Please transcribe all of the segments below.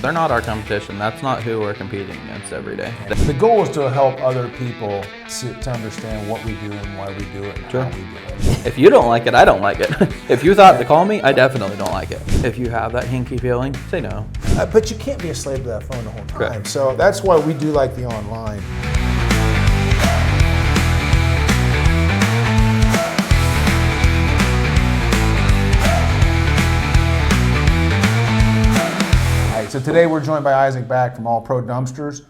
They're not our competition. That's not who we're competing against every day. The goal is to help other people to understand what we do and why we do it and how we do it. If you don't like it, I don't like it. If you thought to call me, I definitely don't like it. If you have that hinky feeling, say no. But you can't be a slave to that phone the whole time. Correct. So that's why we do like the online. So today we're joined by Isaac Back from All Pro Dumpsters.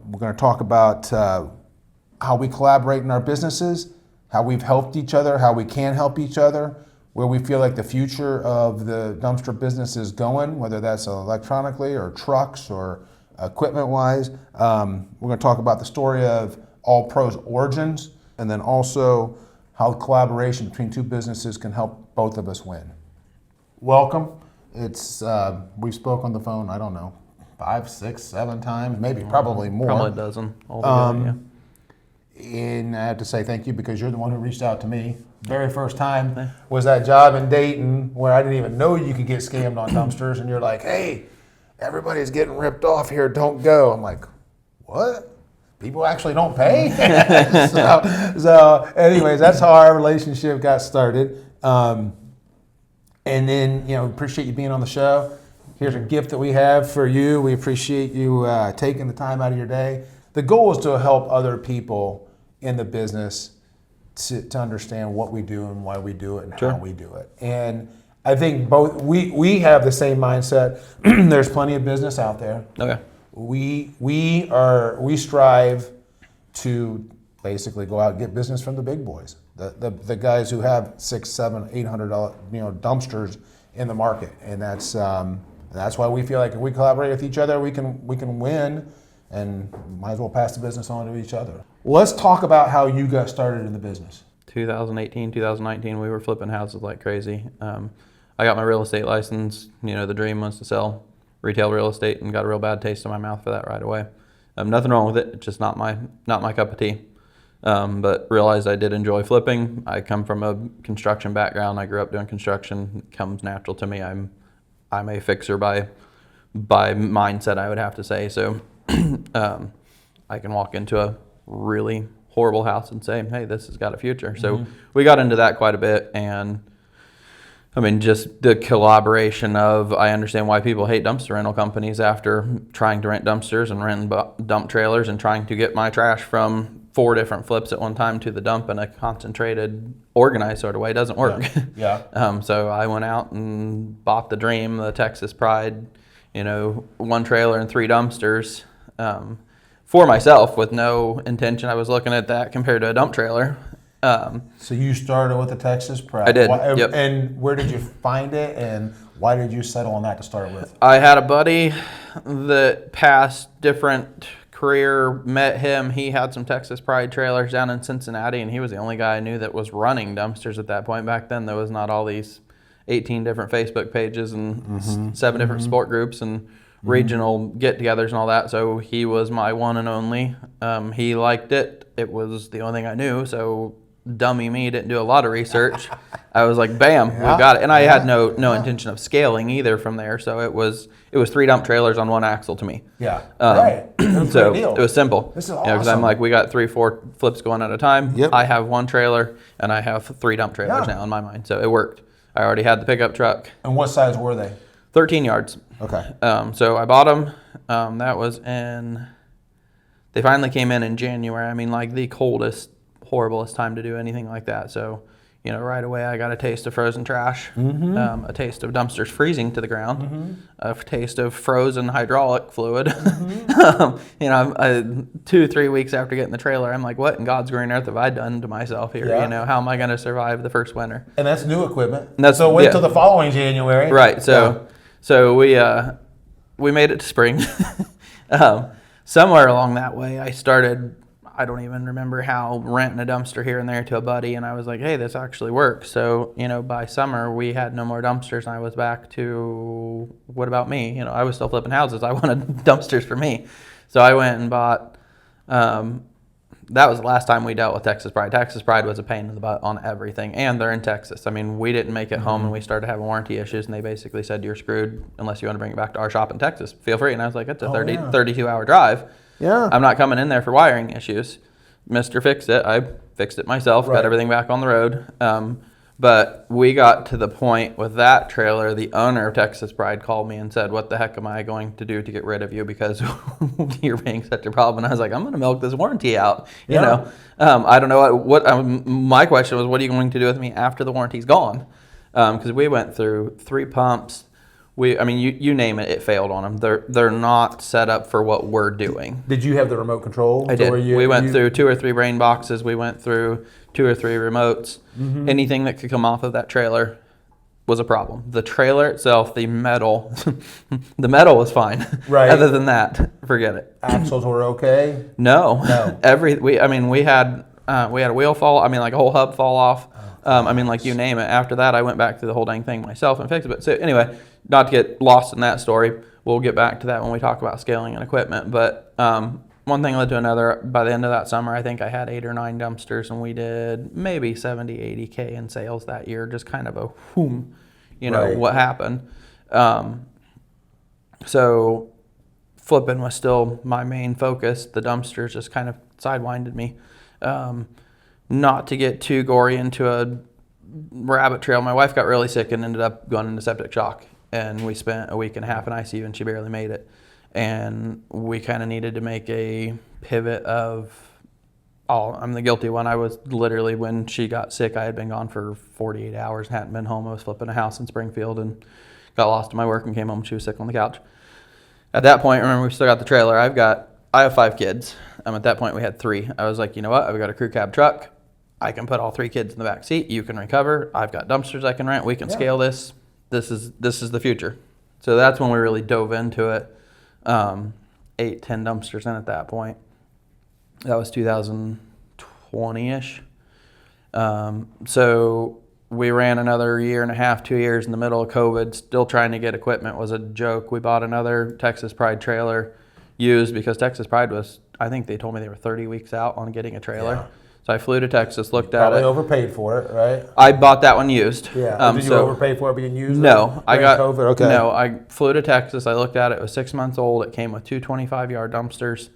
We're going to talk about how we collaborate in our businesses, how we've helped each other, how we can help each other, where we feel like the future of the dumpster business is going, whether that's electronically or trucks or equipment-wise. We're going to talk about the story of All Pro's origins, and then also how collaboration between two businesses can help both of us win. Welcome. It's we spoke on the phone, I don't know, 5, 6, 7 times, maybe probably more. Probably a dozen altogether, And I have to say thank you because you're the one who reached out to me. Very first time was that job in Dayton where I didn't even know you could get scammed on dumpsters, and you're like, hey, everybody's getting ripped off here, don't go. I'm like, what? People actually don't pay? so anyways, that's how our relationship got started. And then, appreciate you being on the show. Here's a gift that we have for you. We appreciate you taking the time out of your day. The goal is to help other people in the business to understand what we do and why we do it and how we do it. And I think both we have the same mindset. There's plenty of business out there. Okay. We strive to basically go out and get business from the big boys. The guys who have $600, $700, $800 dumpsters in the market, and that's why we feel like if we collaborate with each other, we can win, and might as well pass the business on to each other. Let's talk about how you got started in the business. 2018, 2019, we were flipping houses like crazy. I got my real estate license. The dream was to sell retail real estate, and got a real bad taste in my mouth for that right away. Nothing wrong with it, just not my cup of tea. But realized I did enjoy flipping. I come from a construction background. I grew up doing construction. It comes natural to me. I'm a fixer by mindset, I would have to say. So I can walk into a really horrible house and say, hey, this has got a future. So we got into that quite a bit. And just the collaboration of, I understand why people hate dumpster rental companies after trying to rent dumpsters and renting dump trailers and trying to get my trash from 4 different flips at one time to the dump in a concentrated, organized sort of way. It doesn't work. Yeah. So I went out and bought the dream, the Texas Pride, 1 trailer and 3 dumpsters for myself with no intention. I was looking at that compared to a dump trailer. So you started with the Texas Pride. I did. Yep. And where did you find it, and why did you settle on that to start with? I had a buddy that passed different career, met him. He had some Texas Pride trailers down in Cincinnati, and he was the only guy I knew that was running dumpsters at that point. Back then, there was not all these 18 different Facebook pages and 7 different sport groups and regional get-togethers and all that. So he was my one and only. He liked it. It was the only thing I knew. So dummy me, didn't do a lot of research. I was like, bam, we got it. And I had no intention of scaling either from there. So it was 3 dump trailers on 1 axle to me. Yeah, right. So it was simple. This is awesome. Because I'm like, we got 3, 4 flips going at a time. Yep. I have 1 trailer and I have 3 dump trailers now in my mind. So it worked. I already had the pickup truck. And what size were they? 13 yards. Okay. So I bought them. That was they finally came in January. The coldest, horriblest time to do anything like that. So, right away I got a taste of frozen trash, a taste of dumpsters freezing to the ground, a taste of frozen hydraulic fluid. 2-3 weeks after getting the trailer, I'm like, what in God's green earth have I done to myself here? Yeah. How am I going to survive the first winter? And that's new equipment. So wait till the following January. Right. So we made it to spring. Somewhere along that way, I started, I don't even remember how, renting a dumpster here and there to a buddy, and I was like, hey, this actually works. So, by summer, we had no more dumpsters, and I was back to, what about me? I was still flipping houses. I wanted dumpsters for me. So I went and bought that was the last time we dealt with Texas Pride. Texas Pride was a pain in the butt on everything, and they're in Texas. I mean, we didn't make it home, and we started having warranty issues, and they basically said, you're screwed unless you want to bring it back to our shop in Texas. Feel free. And I was like, it's a 32-hour drive. Yeah. I'm not coming in there for wiring issues. Mr. Fixed It. I fixed it myself, got everything back on the road. But we got to the point with that trailer, the owner of Texas Pride called me and said, what the heck am I going to do to get rid of you because you're being such a problem? And I was like, I'm going to milk this warranty out. You know, I don't know what my question was, what are you going to do with me after the warranty's gone? Because we went through 3 pumps. I mean, you name it, it failed on them. They're not set up for what we're doing. Did you have the remote control? I did. We went through 2 or 3 brain boxes. We went through 2 or 3 remotes. Anything that could come off of that trailer was a problem. The trailer itself, the metal, the metal was fine. Right. Other than that, forget it. Axles were okay? No. We had a wheel fall. I mean, like a whole hub fall off. I mean, like you name it. After that, I went back through the whole dang thing myself and fixed it. But so anyway, not to get lost in that story, we'll get back to that when we talk about scaling and equipment. But one thing led to another. By the end of that summer, I think I had 8 or 9 dumpsters, and we did maybe 70, 80K in sales that year. Just kind of a whoom, what happened. So flipping was still my main focus. The dumpsters just kind of sidewinded me. Not to get too gory into a rabbit trail, my wife got really sick and ended up going into septic shock. And we spent a week and a half in ICU, and she barely made it. And we kind of needed to make a pivot of, I'm the guilty one. I was literally, when she got sick, I had been gone for 48 hours, hadn't been home. I was flipping a house in Springfield and got lost in my work and came home. She was sick on the couch. At that point, remember, we still got the trailer. I have 5 kids. At that point, we had 3. I was like, you know what? I've got a crew cab truck. I can put all 3 kids in the back seat. You can recover. I've got dumpsters I can rent. We can scale this. This is the future. So that's when we really dove into it. 8, 10 dumpsters in at that point. That was 2020-ish. So we ran another year and a half, 2 years in the middle of COVID, still trying to get equipment. Was a joke. We bought another Texas Pride trailer used because Texas Pride was, I think they told me they were 30 weeks out on getting a trailer. Yeah. So I flew to Texas, looked at it. Probably overpaid for it, right? I bought that one used. Yeah. Did you overpay for it being used? No, COVID? Okay. No, I flew to Texas. I looked at it. It was 6 months old. It came with 2 25-yard dumpsters.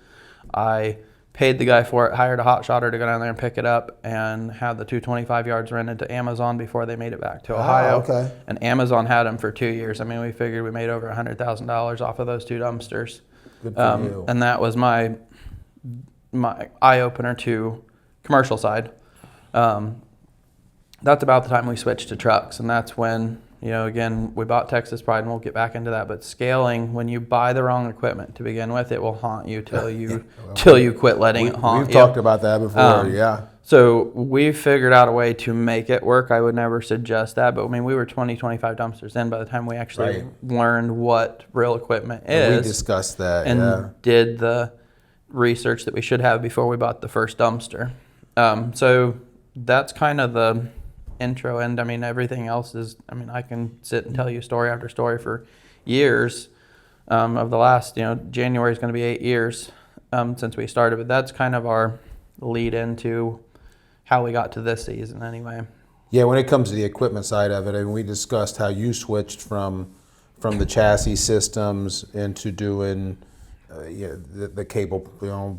I paid the guy for it, hired a hot shotter to go down there and pick it up, and had the 2 25 yards rented to Amazon before they made it back to Ohio. Okay. And Amazon had them for 2 years. I mean, we figured we made over $100,000 off of those 2 dumpsters. Good for you. And that was my eye opener to commercial side. That's about the time we switched to trucks, and that's when, again, we bought Texas Pride, and we'll get back into that. But scaling, when you buy the wrong equipment to begin with, it will haunt you till you quit letting it haunt you. We've talked about that before, yeah. So we figured out a way to make it work. I would never suggest that, but I mean, we were 20, 25 dumpsters in by the time we actually learned what real equipment is. We discussed that, and did the research that we should have before we bought the first dumpster. So that's kind of the intro, and I mean, everything else is, I can sit and tell you story after story for years of the last, January is going to be 8 years since we started, but that's kind of our lead into how we got to this season anyway. Yeah, when it comes to the equipment side of it, and we discussed how you switched from the chassis systems into doing the cable,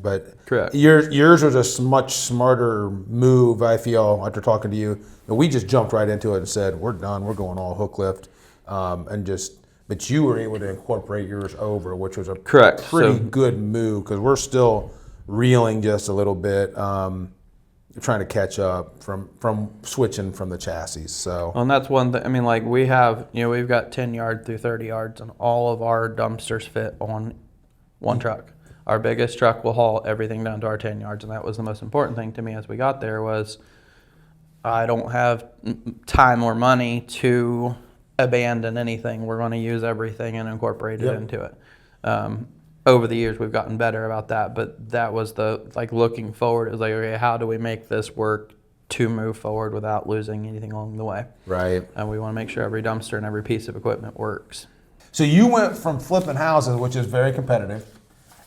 but correct. Yours was a much smarter move, I feel, after talking to you. And we just jumped right into it and said, we're done, we're going all hook lift, but you were able to incorporate yours over, which was a pretty good move, because we're still reeling just a little bit, trying to catch up from switching from the chassis. So, and that's one thing. We have, we've got 10 yard through 30 yards, and all of our dumpsters fit on one truck. Our biggest truck will haul everything down to our 10 yards, and that was the most important thing to me as we got there. Was I don't have time or money to abandon anything. We're going to use everything and incorporate it into it. Over the years, we've gotten better about that, but that was looking forward. It was like, okay, how do we make this work to move forward without losing anything along the way? Right. And we want to make sure every dumpster and every piece of equipment works. So you went from flipping houses, which is very competitive,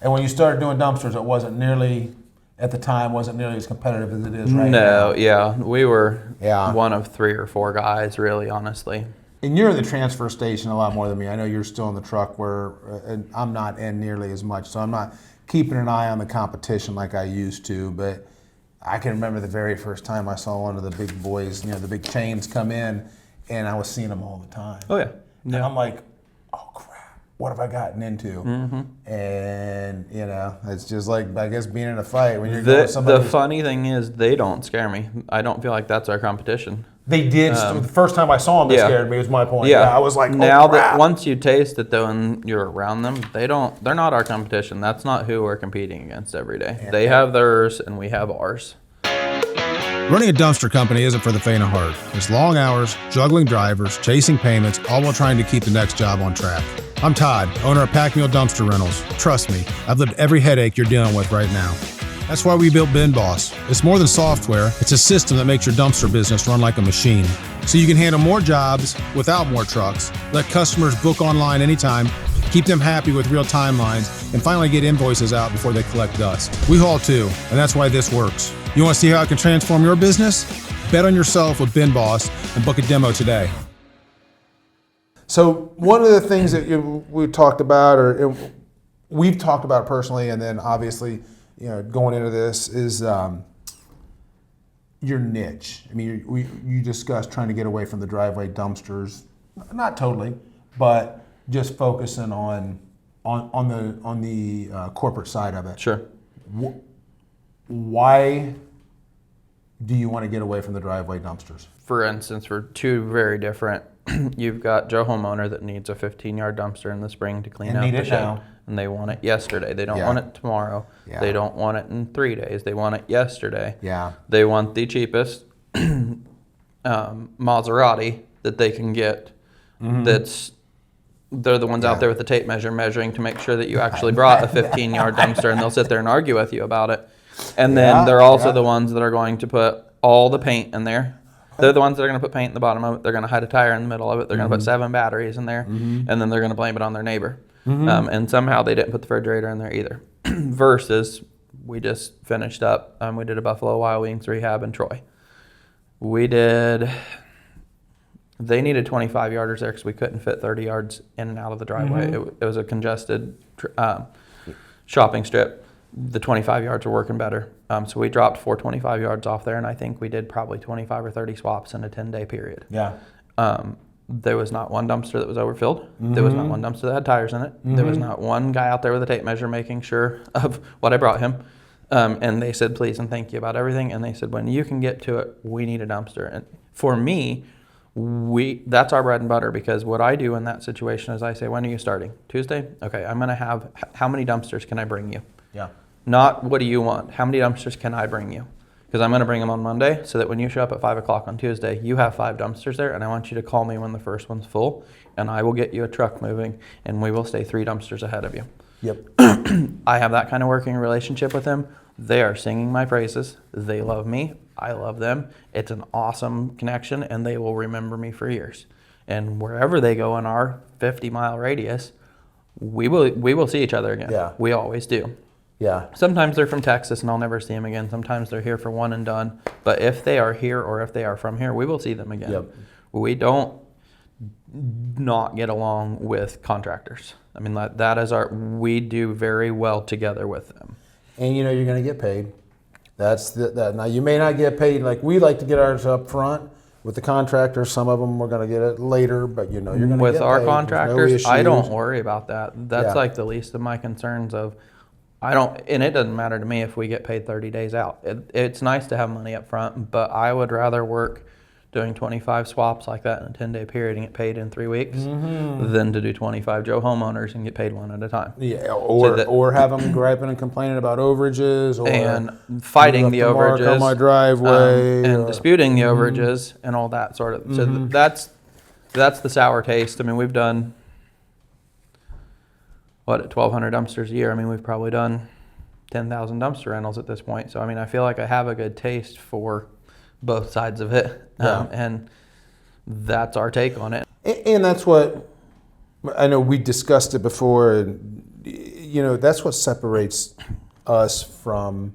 and when you started doing dumpsters, it wasn't nearly at the time wasn't nearly as competitive as it is right now. No, yeah, we were Yeah. one of 3 or 4 guys, really, honestly. And you're in the transfer station a lot more than me. I know you're still in the truck where and I'm not in nearly as much, so I'm not keeping an eye on the competition like I used to. But I can remember the very first time I saw one of the big boys, the big chains come in, and I was seeing them all the time. Oh, yeah. And I'm like, oh crap, what have I gotten into? Mm-hmm. And it's just like, I guess, being in a fight when you're going with somebody. The funny thing is, they don't scare me. I don't feel like that's our competition. They did. The first time I saw them, they scared me. Was my point. Yeah, I was like, oh, now crap. that once you taste it though, and you're around them, they're not our competition. That's not who we're competing against every day. They have theirs, and we have ours. Running a dumpster company isn't for the faint of heart. It's long hours, juggling drivers, chasing payments, all while trying to keep the next job on track. I'm Todd, owner of Pack Mule Dumpster Rentals. Trust me, I've lived every headache you're dealing with right now. That's why we built Bin Boss. It's more than software. It's a system that makes your dumpster business run like a machine. So you can handle more jobs without more trucks, let customers book online anytime, keep them happy with real timelines, and finally get invoices out before they collect dust. We haul too, and that's why this works. You want to see how it can transform your business? Bet on yourself with Bin Boss and book a demo today. So one of the things that we talked about, or we've talked about personally, and then obviously, going into this is your niche. I mean, you discussed trying to get away from the driveway dumpsters, not totally, but just focusing on the corporate side of it. Sure. Why do you want to get away from the driveway dumpsters? For instance, we're 2 very different. You've got Joe Homeowner that needs a 15-yard dumpster in the spring to clean out the shed. And they want it yesterday. They don't want it tomorrow. Yeah. They don't want it in 3 days. They want it yesterday. Yeah. They want the cheapest Maserati that they can get. They're the ones out there with the tape measure measuring to make sure that you actually brought a 15-yard dumpster, and they'll sit there and argue with you about it. And then they're also the ones that are going to put all the paint in there. They're the ones that are going to put paint in the bottom of it. They're going to hide a tire in the middle of it. They're going to put 7 batteries in there, and then they're going to blame it on their neighbor. And somehow they didn't put the refrigerator in there either. Versus, we just finished up. We did a Buffalo Wild Wings rehab in Troy. They needed 25 yarders there because we couldn't fit 30 yards in and out of the driveway. It was a congested shopping strip. The 25 yards were working better. So we dropped 4 25 yards off there, and I think we did probably 25 or 30 swaps in a 10-day period. Yeah. There was not one dumpster that was overfilled. There was not one dumpster that had tires in it. There was not one guy out there with a tape measure making sure of what I brought him. And they said please and thank you about everything. And they said when you can get to it, we need a dumpster. And for me, that's our bread and butter, because what I do in that situation is I say, when are you starting? Tuesday? Okay, I'm going to have, how many dumpsters can I bring you? Yeah. Not what do you want? How many dumpsters can I bring you? Because I'm going to bring them on Monday so that when you show up at 5 o'clock on Tuesday, you have 5 dumpsters there, and I want you to call me when the first one's full, and I will get you a truck moving, and we will stay 3 dumpsters ahead of you. Yep. I have that kind of working relationship with them. They are singing my praises. They love me. I love them. It's an awesome connection, and they will remember me for years. And wherever they go in our 50-mile radius, we will see each other again. Yeah. We always do. Yeah. Sometimes they're from Texas and I'll never see them again. Sometimes they're here for one and done. But if they are here or if they are from here, we will see them again. Yep. We don't not get along with contractors. I mean, that is we do very well together with them. And you're going to get paid. That's that. Now you may not get paid like we like to get ours up front with the contractors. Some of them we're going to get it later, but you're going to get paid. With our contractors, I don't worry about that. That's like the least of my concerns of. And it doesn't matter to me if we get paid 30 days out. It's nice to have money up front, but I would rather work doing 25 swaps like that in a 10-day period and get paid in 3 weeks than to do 25 Joe Homeowners and get paid one at a time. Yeah, or have them griping and complaining about overages, or and fighting the overages on my driveway, and disputing the overages and all that sort of. So that's the sour taste. I mean, we've done. At 1,200 dumpsters a year? I mean, we've probably done 10,000 dumpster rentals at this point. So, I mean, I feel like I have a good taste for both sides of it. And that's our take on it. And that's what, I know we discussed it before, and, that's what separates us from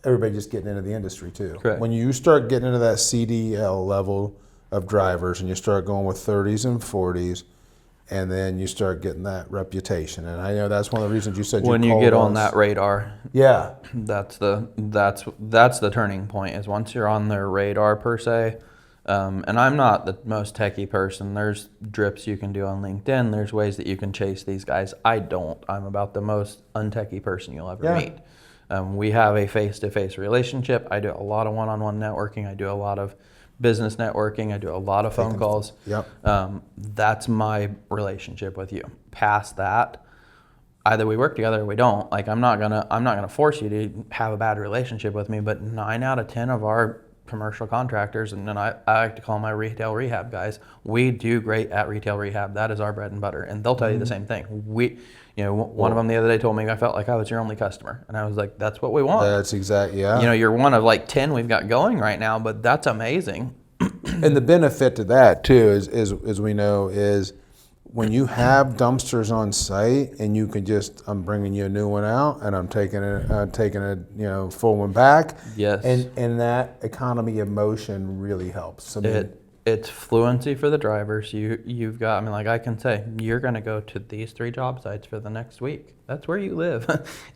everybody just getting into the industry too. Correct. When you start getting into that CDL level of drivers and you start going with 30s and 40s, and then you start getting that reputation. And I know that's one of the reasons you said When you get on that radar, Yeah. that's the turning point. Is once you're on their radar per se. And I'm not the most techie person. There's drips you can do on LinkedIn. There's ways that you can chase these guys. I don't. I'm about the most untechie person you'll ever meet. We have a face-to-face relationship. I do a lot of one-on-one networking. I do a lot of business networking. I do a lot of phone calls. Yep. That's my relationship with you. Past that, either we work together or we don't. Like I'm not gonna force you to have a bad relationship with me. But 9 out of 10 of our commercial contractors, and then I like to call my retail rehab guys, we do great at retail rehab. That is our bread and butter, and they'll tell you the same thing. One of them the other day told me I felt like I was your only customer, and I was like, that's what we want. That's exactly, yeah. You're one of like 10 we've got going right now, but that's amazing. And the benefit to that too is as we know is when you have dumpsters on site and you can just, I'm bringing you a new one out and I'm taking a full one back. Yes. And that economy of motion really helps. I mean, It's fluency for the drivers. You've got, I mean, like I can say, you're going to go to these 3 job sites for the next week. That's where you live.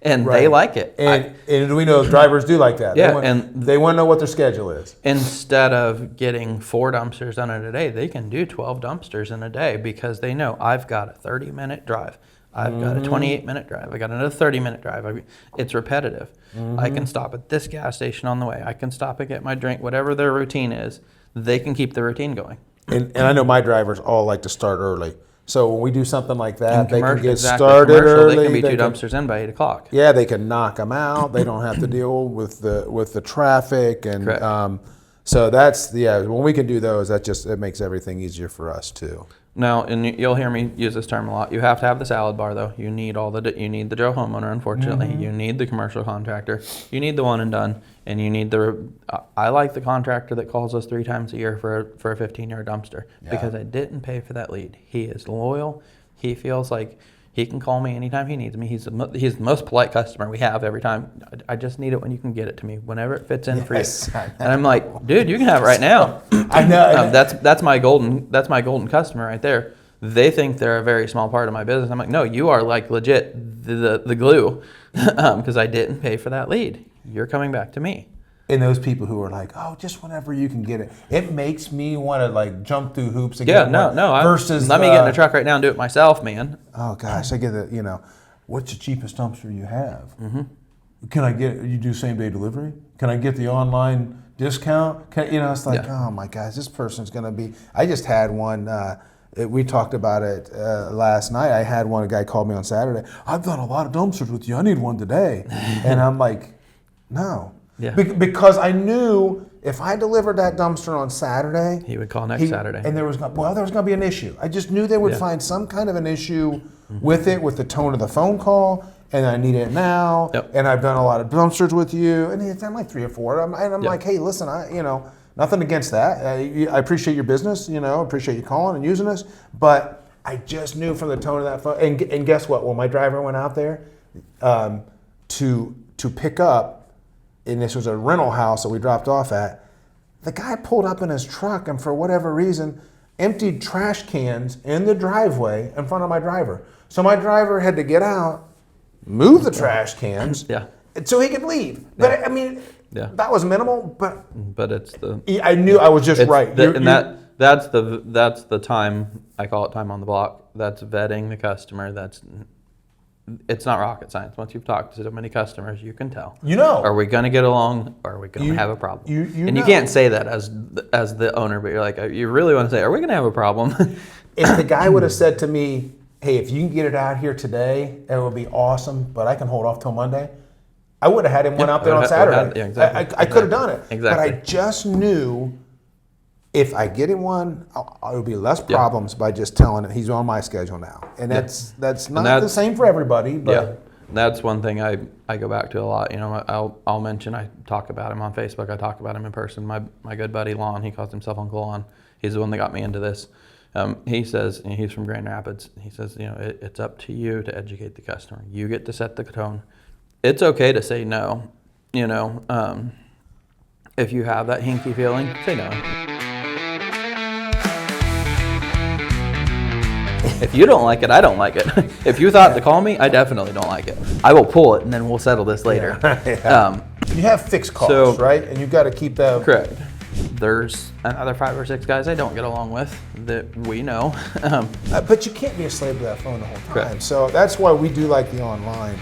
And they like it. And we know drivers do like that. Yeah, they want to know what their schedule is. Instead of getting 4 dumpsters done in a day, they can do 12 dumpsters in a day because they know I've got a 30-minute drive. I've got a 28-minute drive. I got another 30-minute drive. It's repetitive. I can stop at this gas station on the way. I can stop and get my drink, whatever their routine is. They can keep the routine going. And I know my drivers all like to start early. So when we do something like that, they can get started started early. They can be 2 dumpsters in by 8 o'clock. Yeah, they can knock them out. They don't have to deal with the traffic, and so that's when we can do those, it makes everything easier for us too. Now, and you'll hear me use this term a lot. You have to have the salad bar, though. You need you need the Joe homeowner, unfortunately. You need the commercial contractor. You need the one and done, and you need I like the contractor that calls us 3 times a year for a 15-yard dumpster because I didn't pay for that lead. He is loyal. He feels like he can call me anytime he needs me. He's the most polite customer we have every time. I just need it when you can get it to me, whenever it fits in for you. And I'm like, dude, you can have it right now. I know. That's my golden customer right there. They think they're a very small part of my business. I'm like, no, you are like legit the glue because I didn't pay for that lead. You're coming back to me. And those people who are like, oh, just whenever you can get it, it makes me want to like jump through hoops again. Yeah, no. Versus let me get in the truck right now and do it myself, man. Oh gosh, I get the what's the cheapest dumpster you have? Can I get you do same day delivery? Can I get the online discount? It's like, oh my gosh, this person's gonna be. I just had one. We talked about it last night. I had a guy called me on Saturday. I've done a lot of dumpsters with you. I need one today, and I'm like, no. Yeah. Because I knew if I delivered that dumpster on Saturday, he would call next Saturday, and there was going to be an issue. I just knew they would find some kind of an issue with it, with the tone of the phone call, and I need it now. And I've done a lot of dumpsters with you, and it's like 3 or 4. I'm like, hey, listen, nothing against that. I appreciate your business, appreciate you calling and using us, but I just knew from the tone of that phone. And guess what? When my driver went out there to pick up. And this was a rental house that we dropped off at. The guy pulled up in his truck and for whatever reason, emptied trash cans in the driveway in front of my driver. So my driver had to get out, move the trash cans, so he could leave. But I mean, that was minimal. But it's I knew I was just right. That's the time. I call it time on the block. That's vetting the customer. It's not rocket science. Once you've talked to so many customers, you can tell. Are we going to get along, or are we going to have a problem? You can't say that as the owner, but you're like, you really want to say, are we going to have a problem? If the guy would have said to me, hey, if you can get it out here today, it would be awesome, but I can hold off till Monday, I would have had him went out there on Saturday. I could have done it. Exactly. But I just knew if I get him one, it'll be less problems by just telling him he's on my schedule now. And that's not the same for everybody. But that's one thing I go back to a lot. I'll mention, I talk about him on Facebook. I talk about him in person. My good buddy Lon, he calls himself Uncle Lon. He's the one that got me into this. He says, he's from Grand Rapids. He says, it's up to you to educate the customer. You get to set the tone. It's okay to say no. You know, if you have that hinky feeling, say no. If you don't like it, I don't like it. If you thought to call me, I definitely don't like it. I will pull it and then we'll settle this later. Yeah. You have fixed costs, right? And you've got to keep that. Correct. There's another 5 or 6 guys I don't get along with that we know. But you can't be a slave to that phone the whole time. Correct. So that's why we do like the online.